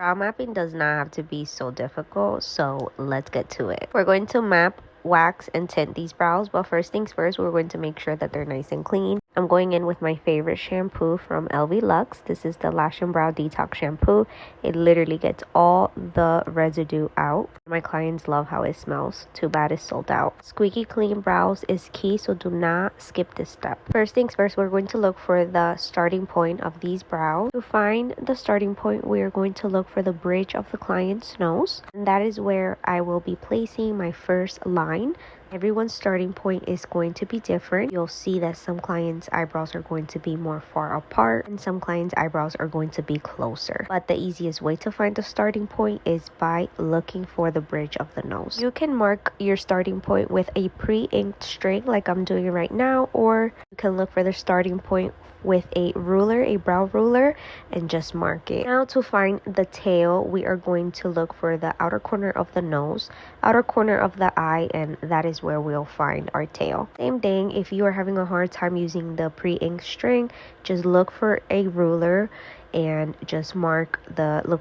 Brow mapping does not have to be so difficult, so let's get to it. We're going to map, wax, and tint these brows, but first things first, we're going to make sure that they're nice and clean. I'm going in with my favorite shampoo from LV Lux. This is the Lash and Brow Detox Shampoo. It literally gets all the residue out. My clients love how it smells. Too bad it's sold out. Squeaky clean brows is key, so do not skip this step. First things first, we're going to look for the starting point of these brows. To find the starting point, we are going to look for the bridge of the client's nose. And that is where I will be placing my first line. Everyone's starting point is going to be different. You'll see that some clients' eyebrows are going to be more far apart and some clients' eyebrows are going to be closer. But the easiest way to find the starting point is by looking for the bridge of the nose. You can mark your starting point with a pre-inked string like I'm doing right now, or you can look for the starting point with a ruler, a brow ruler, and just mark it. Now to find the tail, we are going to look for the outer corner of the nose, outer corner of the eye, and that is where we'll find our tail. Same thing, if you are having a hard time using the pre-ink string, just look for a ruler and just look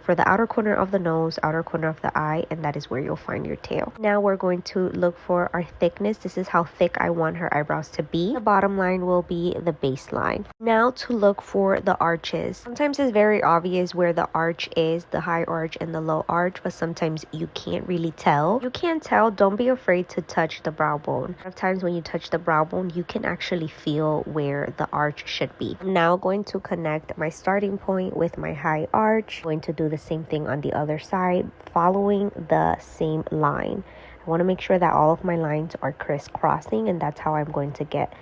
for the outer corner of the nose, outer corner of the eye, and that is where you'll find your tail. Now we're going to look for our thickness. This is how thick I want her eyebrows to be. The bottom line will be the baseline. Now to look for the arches. Sometimes it's very obvious where the arch is, the high arch and the low arch, but sometimes you can't really tell. You can't tell, don't be afraid to touch the brow bone. A lot of times when you touch the brow bone, you can actually feel where the arch should be. I'm now going to connect my starting point with my high arch. I'm going to do the same thing on the other side, following the same line. I want to make sure that all of my lines are crisscrossing, and that's how I'm going to get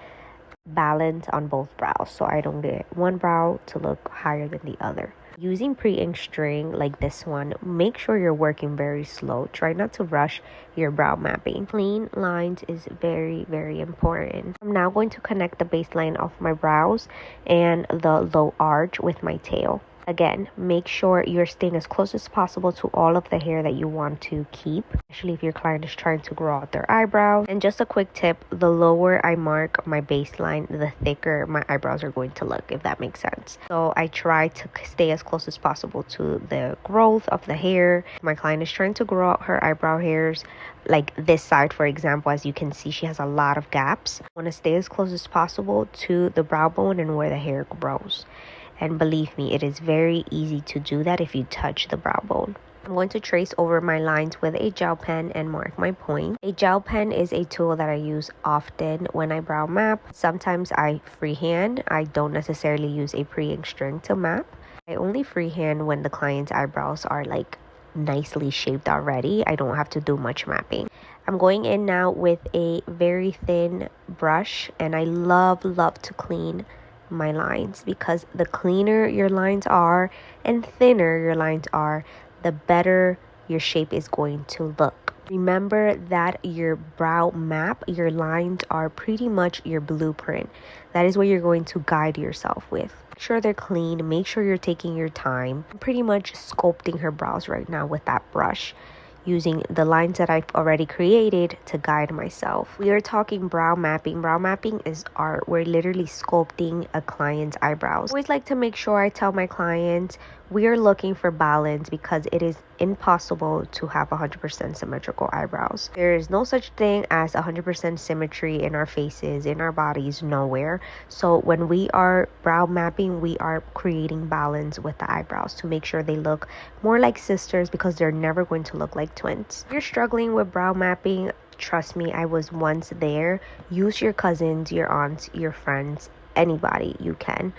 balance on both brows, so I don't get one brow to look higher than the other. Using pre-ink string like this one, make sure you're working very slow. Try not to rush your brow mapping. Clean lines is very, very important. I'm now going to connect the baseline of my brows and the low arch with my tail. Again, make sure you're staying as close as possible to all of the hair that you want to keep, especially if your client is trying to grow out their eyebrows. And just a quick tip, the lower I mark my baseline, the thicker my eyebrows are going to look, if that makes sense. So I try to stay as close as possible to the growth of the hair. My client is trying to grow out her eyebrow hairs, like this side, for example. As you can see, she has a lot of gaps. I want to stay as close as possible to the brow bone and where the hair grows. And believe me, it is very easy to do that if you touch the brow bone. I'm going to trace over my lines with a gel pen and mark my point. A gel pen is a tool that I use often when I brow map. Sometimes I freehand. I don't necessarily use a pre-ink string to map. I only freehand when the client's eyebrows are like nicely shaped already. I don't have to do much mapping. I'm going in now with a very thin brush, and I love to clean my lines, because the cleaner your lines are and thinner your lines are, the better your shape is going to look. Remember that your brow map, your lines are pretty much your blueprint. That is what you're going to guide yourself with. Make sure they're clean, make sure you're taking your time. I'm pretty much sculpting her brows right now with that brush, using the lines that I've already created to guide myself. We are talking brow mapping. Brow mapping is art. We're literally sculpting a client's eyebrows. I always like to make sure I tell my clients we are looking for balance, because it is impossible to have 100% symmetrical eyebrows. There is no such thing as 100% symmetry in our faces, in our bodies, nowhere. So when we are brow mapping, we are creating balance with the eyebrows to make sure they look more like sisters, because they're never going to look like twins. If you're struggling with brow mapping, trust me, I was once there. Use your cousins, your aunts, your friends, anybody you can,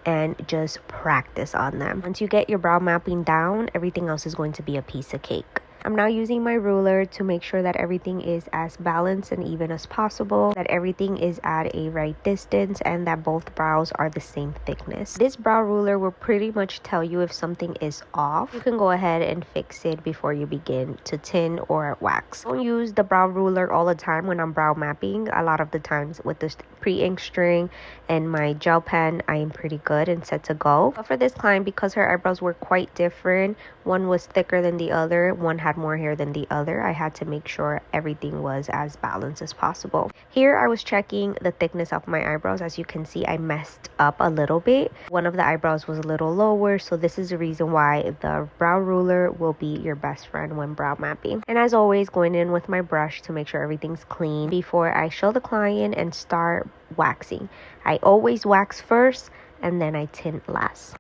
and just practice on them. Once you get your brow mapping down, everything else is going to be a piece of cake. I'm now using my ruler to make sure that everything is as balanced and even as possible, that everything is at a right distance, and that both brows are the same thickness. This brow ruler will pretty much tell you if something is off. You can go ahead and fix it before you begin to tint or wax. Don't use the brow ruler all the time when I'm brow mapping. A lot of the times with this pre-ink string and my gel pen, I am pretty good and set to go. But for this client, because her eyebrows were quite different, one was thicker than the other, one had had more hair than the other, I had to make sure everything was as balanced as possible. Here I was checking the thickness of my eyebrows. As you can see, I messed up a little bit. One of the eyebrows was a little lower, so this is the reason why the brow ruler will be your best friend when brow mapping. And as always, going in with my brush to make sure everything's clean before I show the client and start waxing. I always wax first and then I tint last.